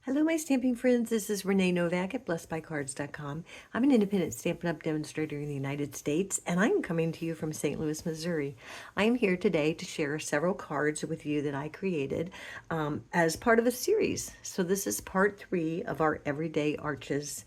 Hello, my stamping friends. This is Renee Novak at blessedbycards.com. I'm an independent Stampin' Up! Demonstrator in the United States, and I'm coming to you from St. Louis, Missouri. I am here today to share several cards with you that I created as part of a series. So this is part 3 of our Everyday Arches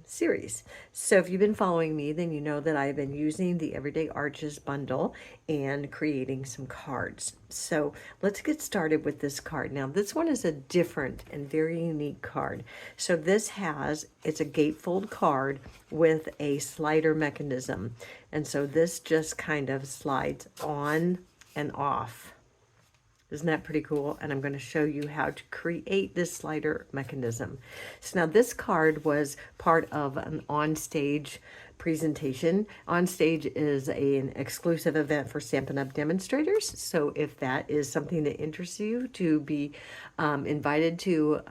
series. So if you've been following me, then you know that I've been using the Everyday Arches bundle and creating some cards. So let's get started with this card. Now this one is a different and very unique card. So it's a gatefold card with a slider mechanism. And so this just kind of slides on and off. Isn't that pretty cool? And I'm going to show you how to create this slider mechanism. So now this card was part of an on-stage presentation. On-stage is an exclusive event for Stampin' Up! Demonstrators. So if that is something that interests you, to be invited to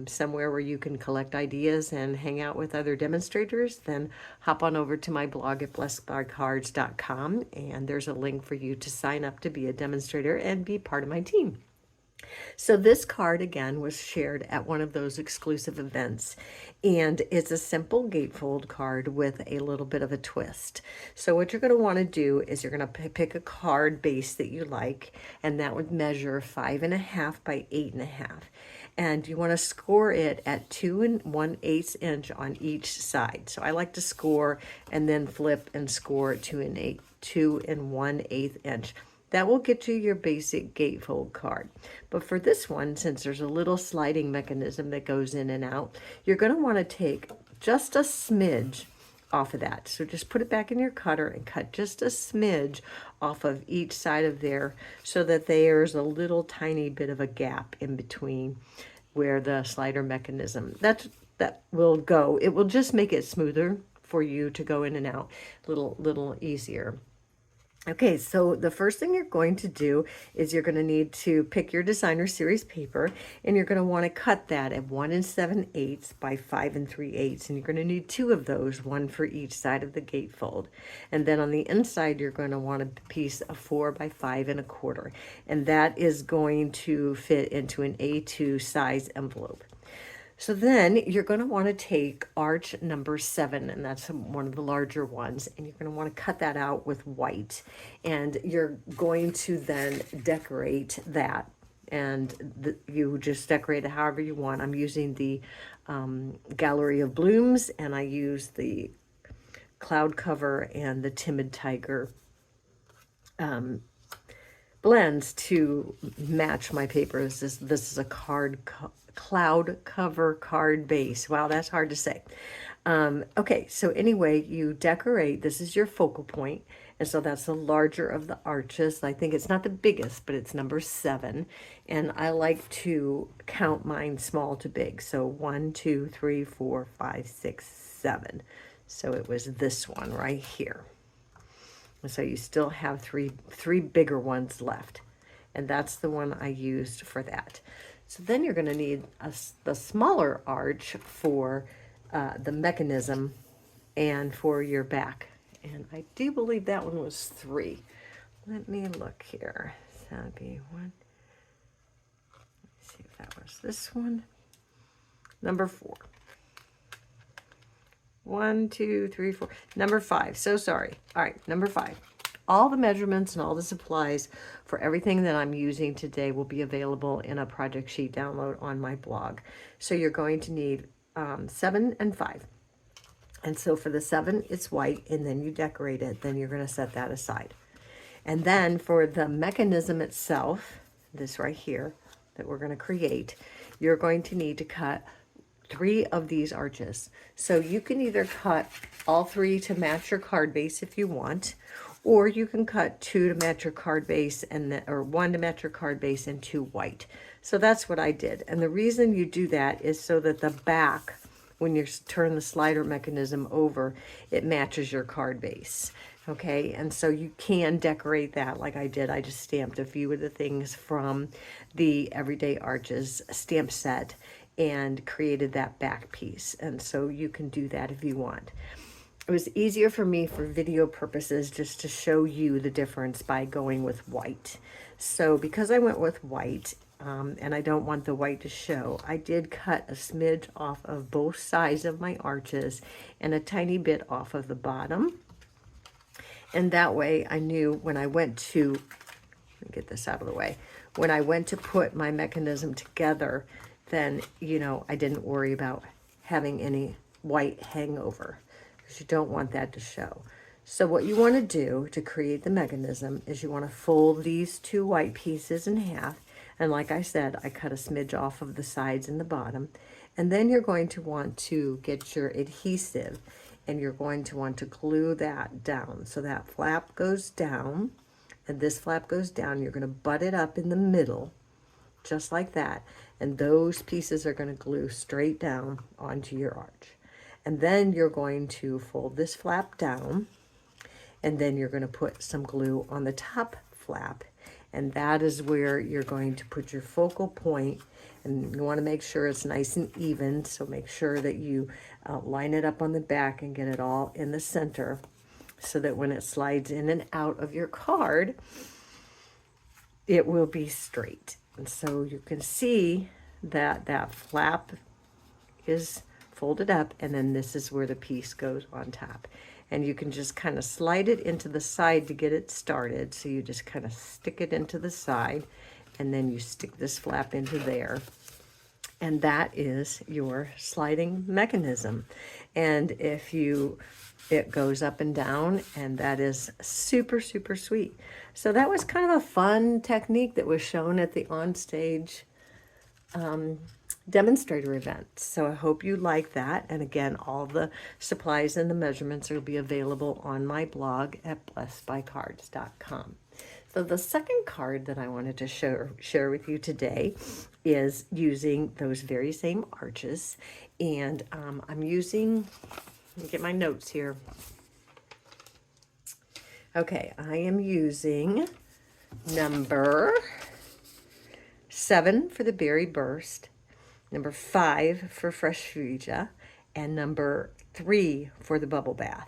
somewhere where you can collect ideas and hang out with other demonstrators, then hop on over to my blog at blessedbycards.com, and there's a link for you to sign up to be a demonstrator and be part of my team. So this card again was shared at one of those exclusive events, and it's a simple gatefold card with a little bit of a twist. So what you're going to want to do is you're going to pick a card base that you like, and that would measure 5.5 by 8.5. And you want to score it at 2 1/8 inch on each side. So I like to score and then flip and score 2 1/8 inch. That will get you your basic gatefold card. But for this one, since there's a little sliding mechanism that goes in and out, you're going to want to take just a smidge off of that. So just put it back in your cutter and cut just a smidge off of each side of there, so that there's a little tiny bit of a gap in between where the slider mechanism that will go. It will just make it smoother for you to go in and out a little easier. Okay, so the first thing you're going to do is you're going to need to pick your designer series paper, and you're going to want to cut that at 1 7/8 by 5 3/8, and you're going to need 2 of those, one for each side of the gatefold. And then on the inside, you're going to want a piece of 4 by 5 1/4, and that is going to fit into an A2 size envelope. So then you're going to want to take arch number 7, and that's one of the larger ones, and you're going to want to cut that out with white, and you're going to then decorate that, and you just decorate it however you want. I'm using the Gallery of Blooms, and I use the Cloud Cover and the Timid Tiger blends to match my papers. This is a cloud cover card base. Wow, that's hard to say. Okay, so anyway, you decorate. This is your focal point, and so that's the larger of the arches. I think it's not the biggest, but it's number 7, and I like to count mine small to big. So 1, 2, 3, 4, 5, 6, 7. So it was this one right here. So you still have three bigger ones left, and that's the one I used for that. So then you're going to need the smaller arch for the mechanism and for your back, and I do believe that one was 3. Let me look here. So that'd be 1. Let's see if that was this one. Number 4. 1, 2, 3, 4. Number 5. So sorry. All right, number 5. All the measurements and all the supplies for everything that I'm using today will be available in a project sheet download on my blog. So you're going to need 7 and 5. And so for the 7, it's white, and then you decorate it. Then you're going to set that aside. And then for the mechanism itself, this right here that we're going to create, you're going to need to cut 3 of these arches. So you can either cut all 3 to match your card base if you want, or you can cut 2 to match your card base, or 1 to match your card base and 2 white. So that's what I did. And the reason you do that is so that the back, when you turn the slider mechanism over, it matches your card base. Okay, and so you can decorate that like I did. I just stamped a few of the things from the Everyday Arches stamp set and created that back piece. And so you can do that if you want. It was easier for me for video purposes just to show you the difference by going with white. So because I went with white, and I don't want the white to show. I did cut a smidge off of both sides of my arches and a tiny bit off of the bottom. And that way I knew when I went to, let me get this out of the way, when I went to put my mechanism together, then, you know, I didn't worry about having any white hangover, because you don't want that to show. So what you want to do to create the mechanism is you want to fold these two white pieces in half. And like I said, I cut a smidge off of the sides and the bottom. And then you're going to want to get your adhesive, and you're going to want to glue that down. So that flap goes down, and this flap goes down. You're going to butt it up in the middle, just like that. And those pieces are going to glue straight down onto your arch. And then you're going to fold this flap down, and then you're going to put some glue on the top flap, and that is where you're going to put your focal point. And you want to make sure it's nice and even, so make sure that you line it up on the back and get it all in the center, so that when it slides in and out of your card, it will be straight. And so you can see that that flap is folded up, and then this is where the piece goes on top. And you can just kind of slide it into the side to get it started. So you just kind of stick it into the side, and then you stick this flap into there. And that is your sliding mechanism. And if you, it goes up and down, and that is super, super sweet. So that was kind of a fun technique that was shown at the onstage demonstrator event. So I hope you like that. And again, all the supplies and the measurements will be available on my blog at blessedbycards.com. So the second card that I wanted to share with you today is using those very same arches. And I'm using, let me get my notes here. Okay, I am using number 7 for the Berry Burst, number 5 for Fresh Fuchsia, and number 3 for the Bubble Bath.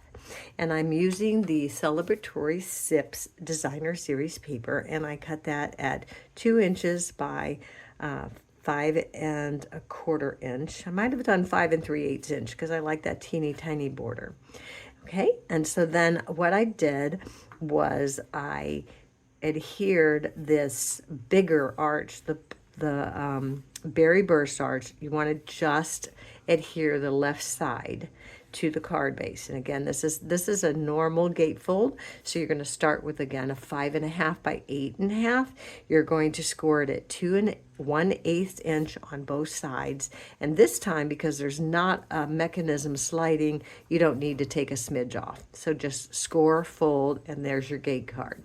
And I'm using the Celebratory Sips Designer Series paper, and I cut that at 2 inches by 5¼ inch. I might have done 5 3/8 inch because I like that teeny tiny border. Okay, and so then what I did was I adhered this bigger arch, the Berry Burst arch. You want to just adhere the left side to the card base. And again, this is a normal gatefold. So you're going to start with, again, a 5½ by 8½. You're going to score it at 2 1/8 inch on both sides. And this time, because there's not a mechanism sliding, you don't need to take a smidge off. So just score, fold, and there's your gate card.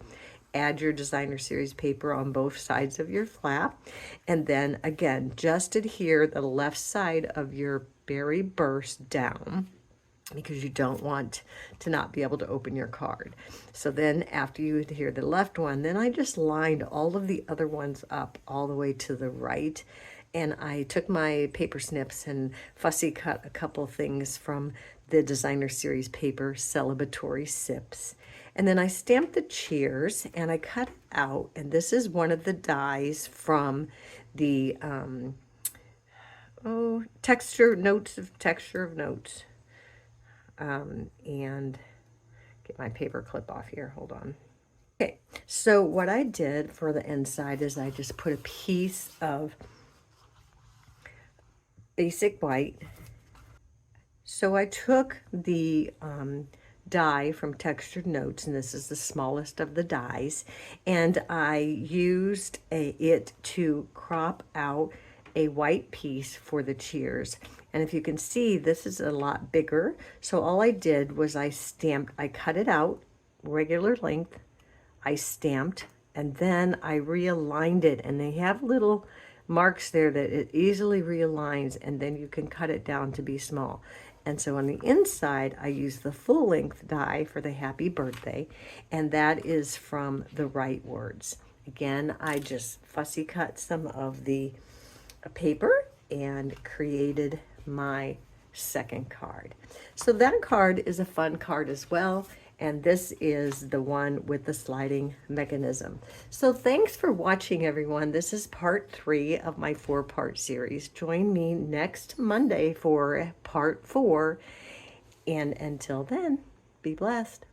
Add your Designer Series paper on both sides of your flap. And then again, just adhere the left side of your Berry Burst down, because you don't want to not be able to open your card. So then after you adhere the left one, then I just lined all of the other ones up all the way to the right. And I took my paper snips and fussy cut a couple things from the Designer Series paper, Celebratory Sips. And then I stamped the cheers, and I cut it out. And this is one of the dies from the texture of notes. And get my paper clip off here. Hold on. Okay, so what I did for the inside is I just put a piece of basic white. So I took the die from Textured Notes, and this is the smallest of the dies, and I used it to crop out a white piece for the cheers. And if you can see, this is a lot bigger. So all I did was I cut it out regular length, I stamped, and then I realigned it, and they have little marks there that it easily realigns, and then you can cut it down to be small. And so on the inside, I use the full length die for the happy birthday, and that is from the Right Words. Again, I just fussy cut some of the paper and created my second card. So that card is a fun card as well. And this is the one with the sliding mechanism. So thanks for watching, everyone. This is part 3 of my 4-part series. Join me next Monday for part 4. And until then, be blessed.